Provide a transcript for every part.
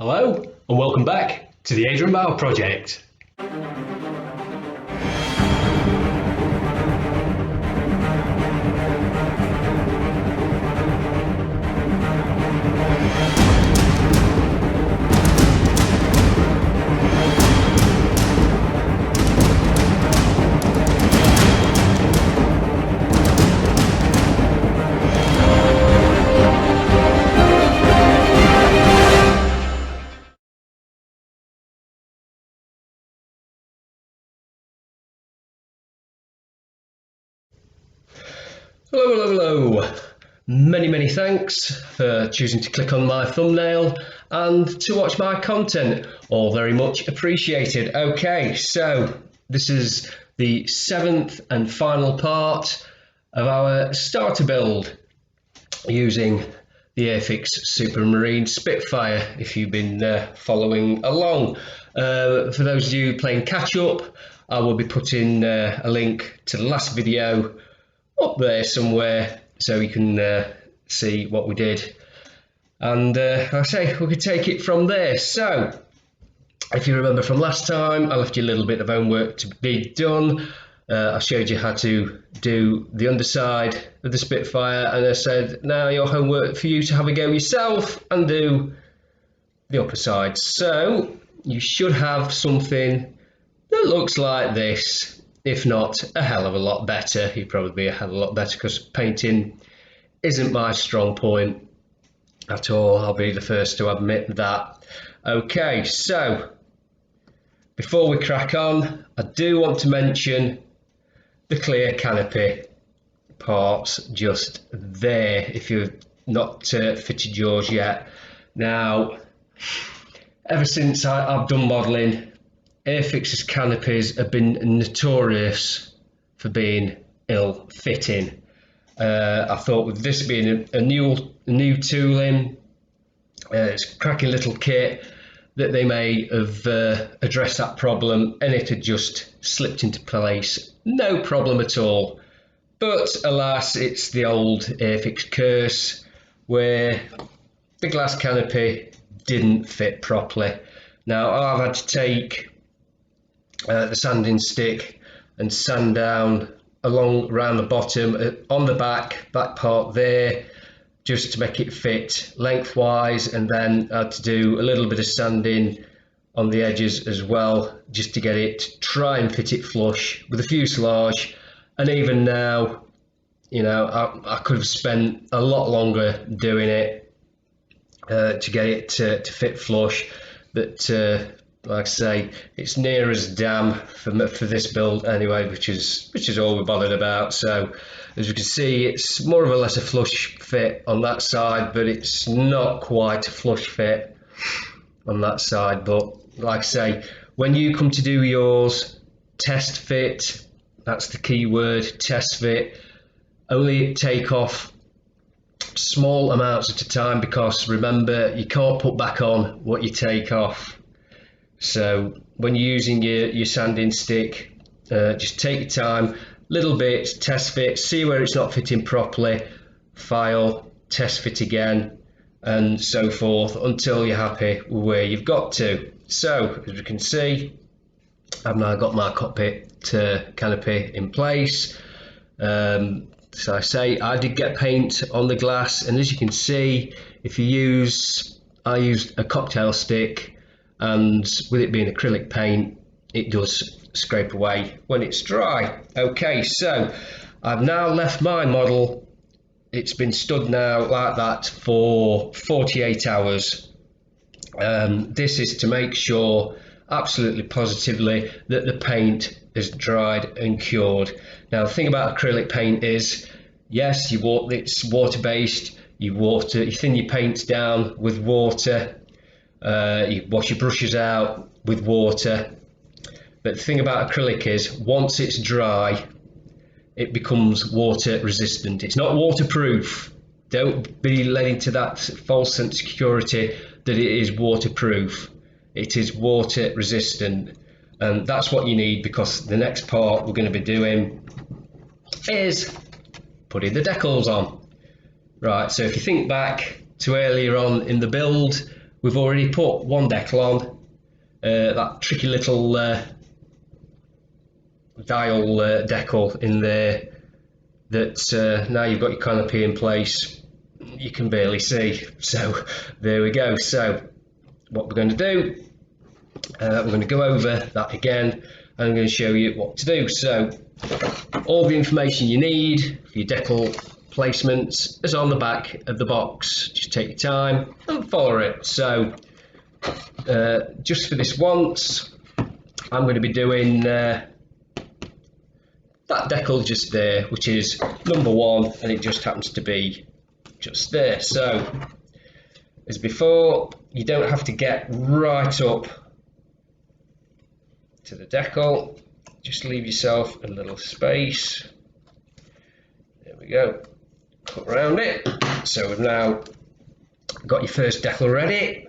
Hello and welcome back to the Adrian project. Hello. Many thanks for choosing to click on my thumbnail and to watch my content. All very much appreciated. Okay, so this is the 7th and final part of our starter build using the Airfix Supermarine Spitfire, if you've been following along. For those of you playing catch up, I will be putting a link to the last video up there somewhere so you can see what we did, and I say we could take it from there. So if you remember from last time, I left you a little bit of homework to be done. I showed you how to do the underside of the Spitfire, and I said now your homework for you to have a go yourself and do the upper side. So you should have something that looks like this. If not, a hell of a lot better. You'd probably be a hell of a lot better, because painting isn't my strong point at all. I'll be the first to admit that. Okay, so before we crack on, I do want to mention the clear canopy parts just there, if you've not fitted yours yet. Now, ever since I've done modelling, Airfix's canopies have been notorious for being ill-fitting. I thought with this being a new tooling, it's a cracking little kit, that they may have addressed that problem and it had just slipped into place, no problem at all. But alas, it's the old Airfix curse, where the glass canopy didn't fit properly. Now I've had to take the sanding stick and sand down around the bottom, on the back part there, just to make it fit lengthwise, and then I had to do a little bit of sanding on the edges as well, just to get it, try and fit it flush with the fuselage. And even now, you know, I could have spent a lot longer doing it to get it to fit flush, but like I say, it's near as damn for this build anyway, which is all we're bothered about. So as you can see, it's more or less a flush fit on that side, but it's not quite a flush fit on that side. But like I say, when you come to do yours, test fit, that's the key word, test fit. Only take off small amounts at a time, because remember, you can't put back on what you take off. So when you're using your sanding stick, just take your time, little bits, test fit, see where it's not fitting properly, file, test fit again, and so forth, until you're happy with where you've got to. So as you can see, I've now got my cockpit canopy in place. So I say I did get paint on the glass, and as you can see, I used a cocktail stick, and with it being acrylic paint, it does scrape away when it's dry. Okay, so I've now left my model. It's been stood now like that for 48 hours. This is to make sure, absolutely positively, that the paint is dried and cured. Now the thing about acrylic paint is, yes, it's water-based. You thin your paints down with water. You wash your brushes out with water, but the thing about acrylic is, once it's dry, it becomes water resistant. It's not waterproof. Don't be led into that false sense of security that it is waterproof. It is water resistant, and that's what you need, because the next part we're going to be doing is putting the decals on. Right, so if you think back to earlier on in the build, we've already put one decal on, that tricky little dial decal in there that now you've got your canopy in place, you can barely see. So there we go. So what we're going to do, we're going to go over that again, and I'm going to show you what to do. So all the information you need for your decal placements is on the back of the box. Just take your time and follow it. So just for this once, I'm going to be doing that decal just there, which is number 1, and it just happens to be just there. So as before, you don't have to get right up to the decal, just leave yourself a little space. There we go, cut around it. So we've now got your first decal ready.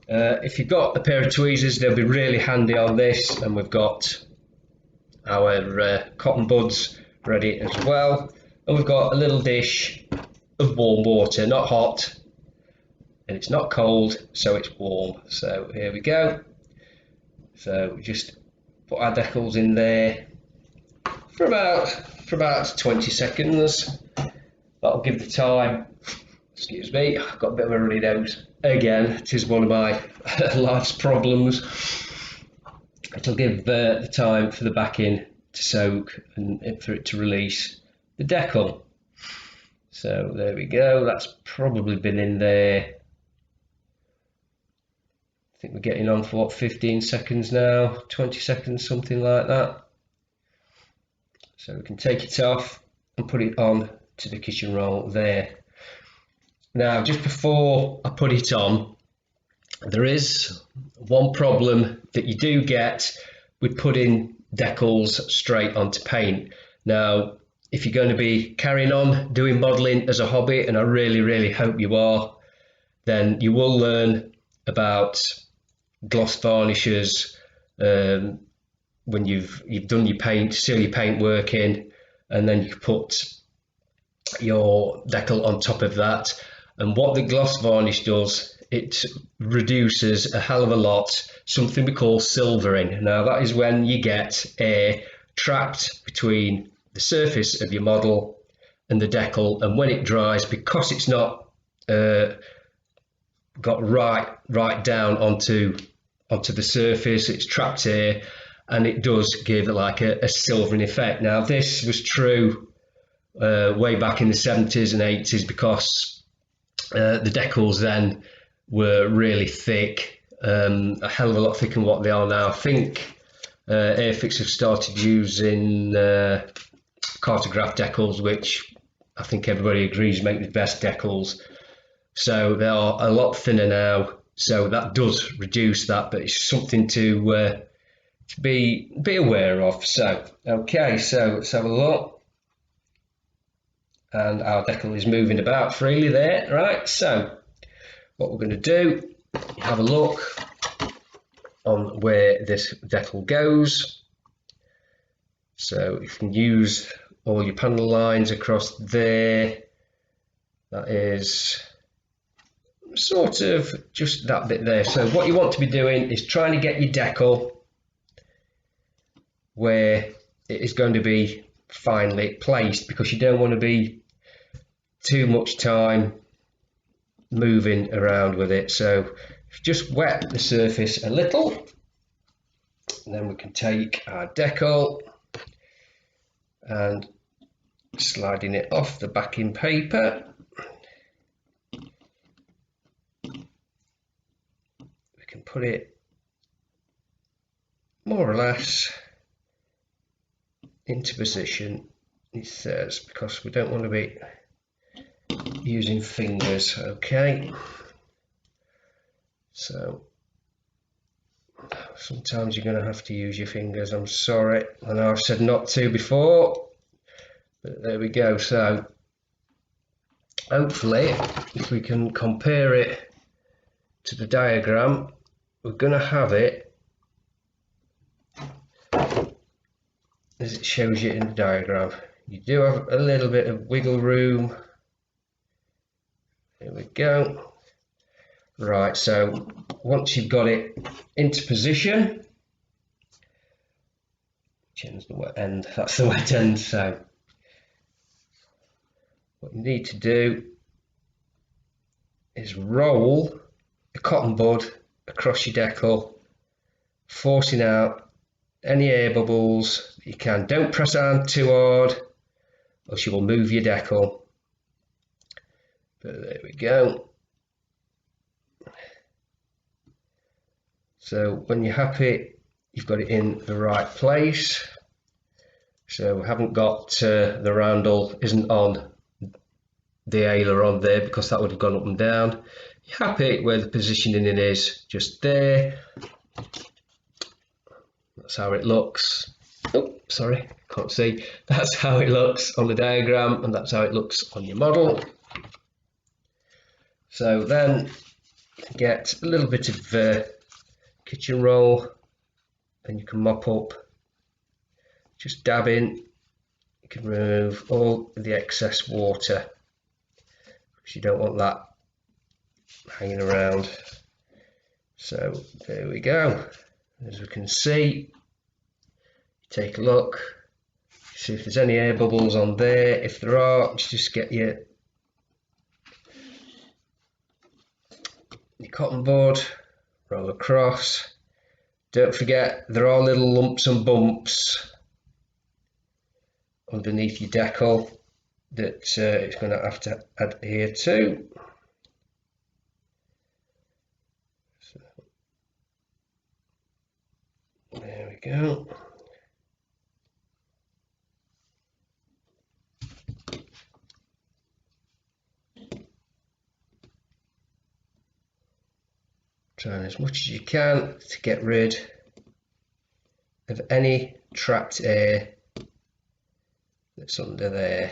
If you've got a pair of tweezers, they'll be really handy on this, and we've got our cotton buds ready as well, and we've got a little dish of warm water, not hot and it's not cold, so it's warm. So here we go. So we just put our decals in there for about 20 seconds. That'll give the time. Excuse me, I've got a bit of a runny nose again. It is one of my life's problems. It'll give the time for the backing to soak and for it to release the decal. So there we go, that's probably been in there. I think we're getting on for what, 15 seconds now, 20 seconds, something like that. So we can take it off and put it on to the kitchen roll there. Now, just before I put it on, there is one problem that you do get with putting decals straight onto paint. Now, if you're going to be carrying on doing modelling as a hobby, and I really hope you are, then you will learn about gloss varnishes when you've done your paint, seal your paint work in, and then you can put your decal on top of that. And what the gloss varnish does, it reduces a hell of a lot something we call silvering. Now that is when you get air trapped between the surface of your model and the decal, and when it dries, because it's not got right down onto the surface, it's trapped here, and it does give like a silvering effect. Now this was true way back in the 70s and 80s, because the decals then were really thick, a hell of a lot thicker than what they are now. I think Airfix have started using cartograph decals, which I think everybody agrees make the best decals. So they are a lot thinner now, so that does reduce that, but it's something to be aware of. So okay, so let's have a look. And our decal is moving about freely there, right? So what we're going to do, have a look on where this decal goes. So you can use all your panel lines across there. That is sort of just that bit there. So what you want to be doing is trying to get your decal where it is going to be finely placed, because you don't want to be too much time moving around with it. So just wet the surface a little, and then we can take our decal and sliding it off the backing paper. We can put it more or less into position, it says, because we don't want to be using fingers. Okay, so sometimes you're going to have to use your fingers. I'm sorry, I know I've said not to before, but there we go. So hopefully, if we can compare it to the diagram, we're going to have it as it shows you in the diagram. You do have a little bit of wiggle room. There we go. Right, so once you've got it into position, chin's the wet end, that's the wet end, so what you need to do is roll a cotton bud across your decal, forcing out any air bubbles that you can. Don't press on too hard, or you will move your decal. But there we go. So when you're happy, you've got it in the right place. So we haven't got the roundel isn't on the aileron there because that would have gone up and down. You're happy where the positioning is, just there. That's how it looks. Oh, sorry, can't see. That's how it looks on the diagram, and that's how it looks on your model. So then get a little bit of kitchen roll, and you can mop up, just dab in. You can remove all the excess water because you don't want that hanging around. So there we go. As we can see, take a look, see if there's any air bubbles on there. If there are, just get your cotton bud, roll across. Don't forget there are little lumps and bumps underneath your decal that it's going to have to adhere to. So, there we go. Trying as much as you can to get rid of any trapped air that's under there.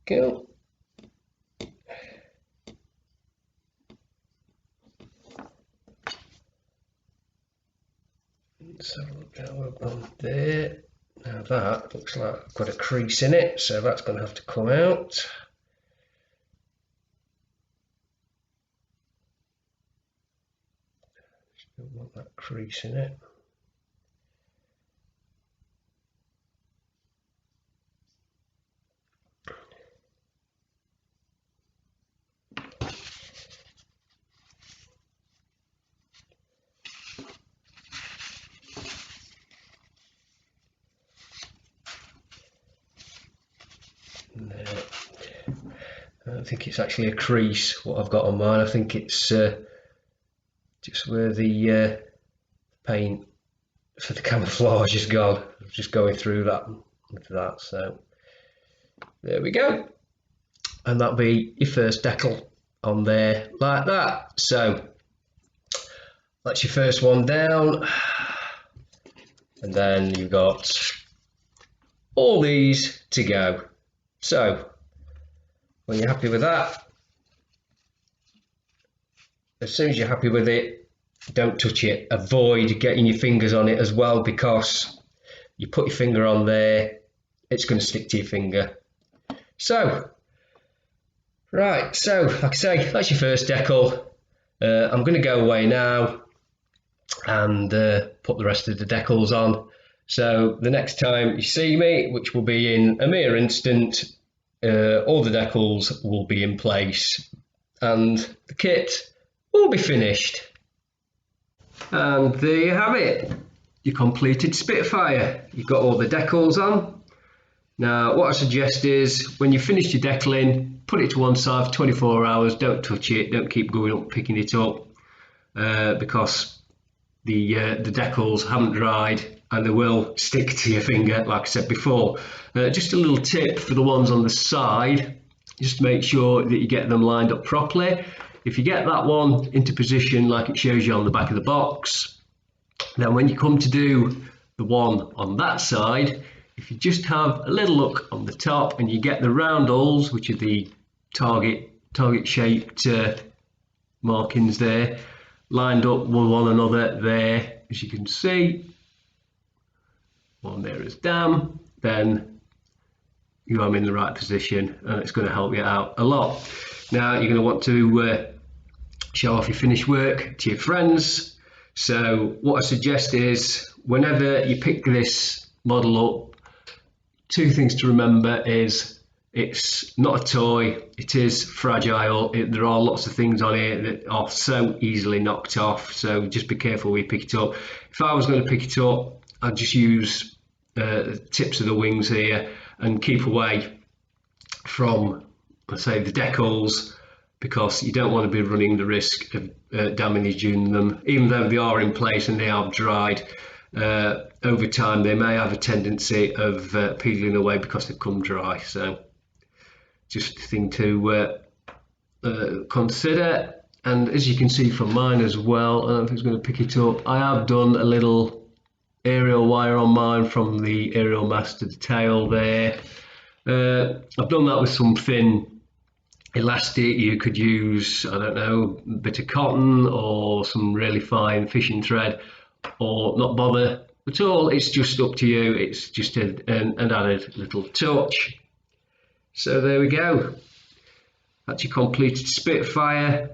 Go. So on there. Now that looks like I've got a crease in it, so that's going to have to come out. Don't want that crease in it. I don't think it's actually a crease what I've got on mine. I think it's just where the paint for the camouflage is gone. I'm just going through that with that. So there we go, and that'll be your first decal on there like that. So that's your first one down, and then you've got all these to go. So when you're happy with that, as soon as you're happy with it, don't touch it. Avoid getting your fingers on it as well, because you put your finger on there, it's going to stick to your finger. So, right, so like I say, that's your first decal. I'm going to go away now and put the rest of the decals on. So the next time you see me, which will be in a mere instant, all the decals will be in place and the kit will be finished. And there you have it, your completed Spitfire. You've got all the decals on. Now what I suggest is when you finish your decaling, put it to one side for 24 hours, don't touch it, don't keep going up picking it up, because the decals haven't dried and they will stick to your finger, like I said before. Just a little tip for the ones on the side, just make sure that you get them lined up properly. If you get that one into position like it shows you on the back of the box, then when you come to do the one on that side, if you just have a little look on the top and you get the roundels, which are the target shaped markings there, lined up with one another there, as you can see, one there is down, then I'm in the right position, and it's going to help you out a lot. Now you're going to want to show off your finished work to your friends. So what I suggest is, whenever you pick this model up, two things to remember is it's not a toy, it is fragile. There are lots of things on it that are so easily knocked off, so just be careful when you pick it up. If I was going to pick it up, I'd just use the tips of the wings here and keep away from, let's say, the decals, because you don't want to be running the risk of damaging them. Even though they are in place and they are dried, over time they may have a tendency of peeling away because they've come dry. So just a thing to consider. And as you can see from mine as well, I don't know if it's going to pick it up, I have done a little aerial wire on mine from the aerial mast to the tail there. I've done that with some thin elastic. You could use, I don't know, a bit of cotton or some really fine fishing thread, or not bother at all. It's just up to you. It's just an added little touch. So there we go. That's your completed Spitfire.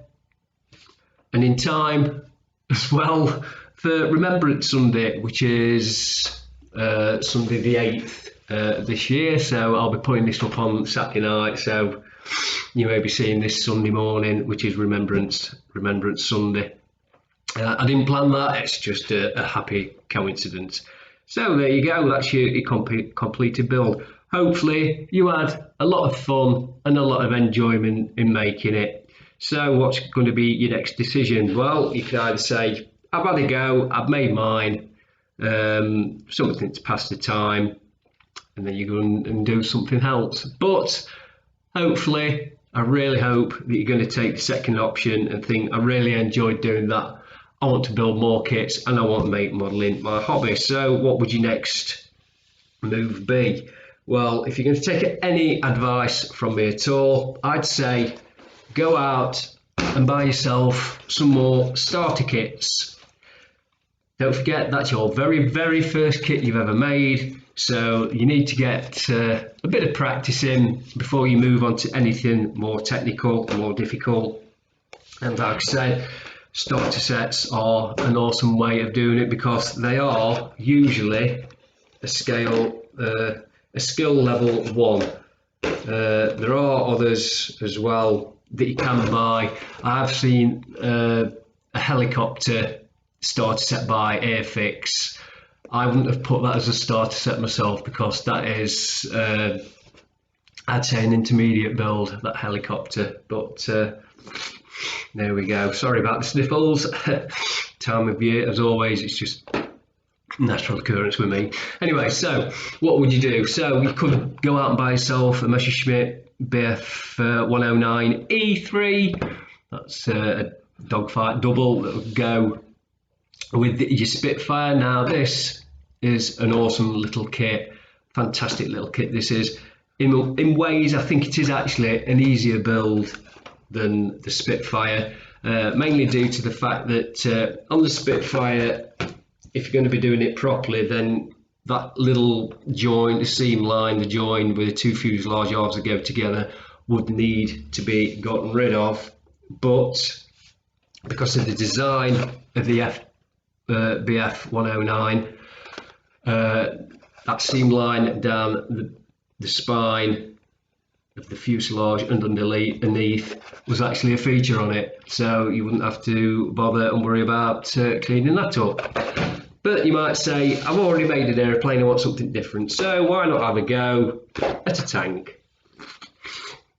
And in time as well for Remembrance Sunday, which is Sunday the 8th this year. So I'll be putting this up on Saturday night. So you may be seeing this Sunday morning, which is Remembrance Sunday. I didn't plan that, it's just a happy coincidence. So there you go, that's your completed build. Hopefully you had a lot of fun and a lot of enjoyment in making it. So what's going to be your next decision? Well, you can either say, I've had a go, I've made mine, something to pass the time, and then you go and do something else. But hopefully, I really hope that you're going to take the second option and think, I really enjoyed doing that. I want to build more kits and I want to make modelling my hobby. So what would your next move be? Well, if you're going to take any advice from me at all, I'd say go out and buy yourself some more starter kits. Don't forget that's your very, very first kit you've ever made. So you need to get a bit of practice in before you move on to anything more technical, more difficult. And like I said, starter sets are an awesome way of doing it, because they are usually a skill level 1. There are others as well that you can buy. I've seen a helicopter starter set by Airfix. I wouldn't have put that as a starter set myself, because that is, I'd say, an intermediate build, that helicopter. But there we go. Sorry about the sniffles. Time of year, as always, it's just natural occurrence with me. Anyway, so what would you do? So you could go out and buy yourself a Messerschmitt BF 109 E3. That's a dogfight double that would go with your Spitfire. Now this is an awesome little kit, fantastic little kit. This is, in ways, I think it is actually an easier build than the Spitfire, mainly due to the fact that on the Spitfire, if you're going to be doing it properly, then that little joint, the seam line, the join where the two fuselage halves that go together would need to be gotten rid of. But because of the design of the BF 109, that seam line down the spine of the fuselage and underneath was actually a feature on it, so you wouldn't have to bother and worry about cleaning that up. But you might say, I've already made an aeroplane, I want something different, so why not have a go at a tank?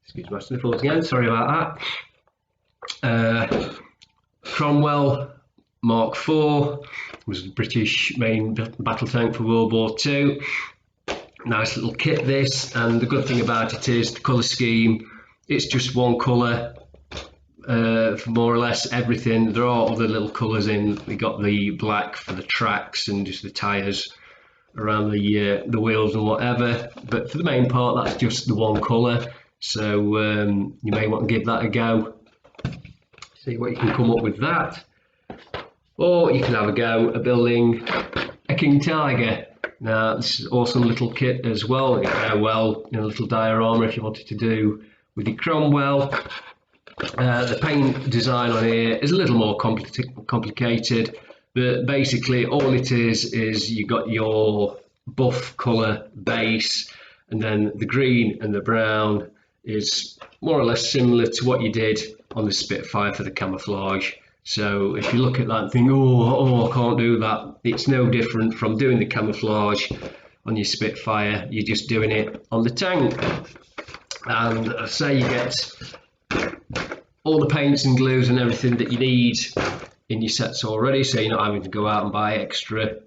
Excuse my sniffles again, sorry about that. Cromwell Mark IV was the British main battle tank for World War II. Nice little kit this, and the good thing about it is the colour scheme, it's just one colour for more or less everything. There are other little colours in. We got the black for the tracks and just the tyres around the wheels and whatever, but for the main part that's just the one colour. So you may want to give that a go, see what you can come up with that. Or you can have a go at building a King Tiger. Now this is an awesome little kit as well. It go well in a little diorama if you wanted to do with your Cromwell. The paint design on here is a little more complicated, but basically all it is you got your buff colour base, and then the green and the brown is more or less similar to what you did on the Spitfire for the camouflage. So if you look at that and think, oh, I can't do that, it's no different from doing the camouflage on your Spitfire. You're just doing it on the tank. And say you get all the paints and glues and everything that you need in your sets already, so you're not having to go out and buy extra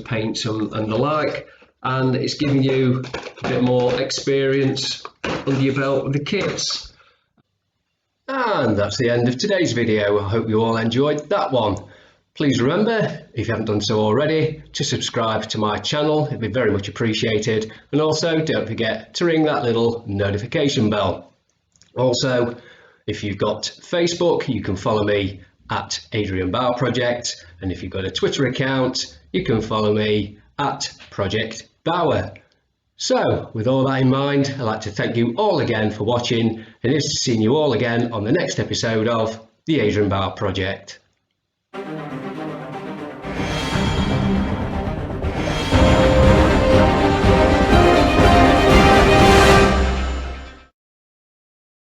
paints and the like, and it's giving you a bit more experience under your belt with the kits. And that's the end of today's video. I hope you all enjoyed that one. Please remember, if you haven't done so already, to subscribe to my channel. It'd be very much appreciated, and also don't forget to ring that little notification bell. Also, if you've got Facebook, you can follow me at Adrian Bow Project, and if you've got a Twitter account, you can follow me at Project Bower. So, with all that in mind, I'd like to thank you all again for watching, and here's to seeing you all again on the next episode of the Adrian Bow Project.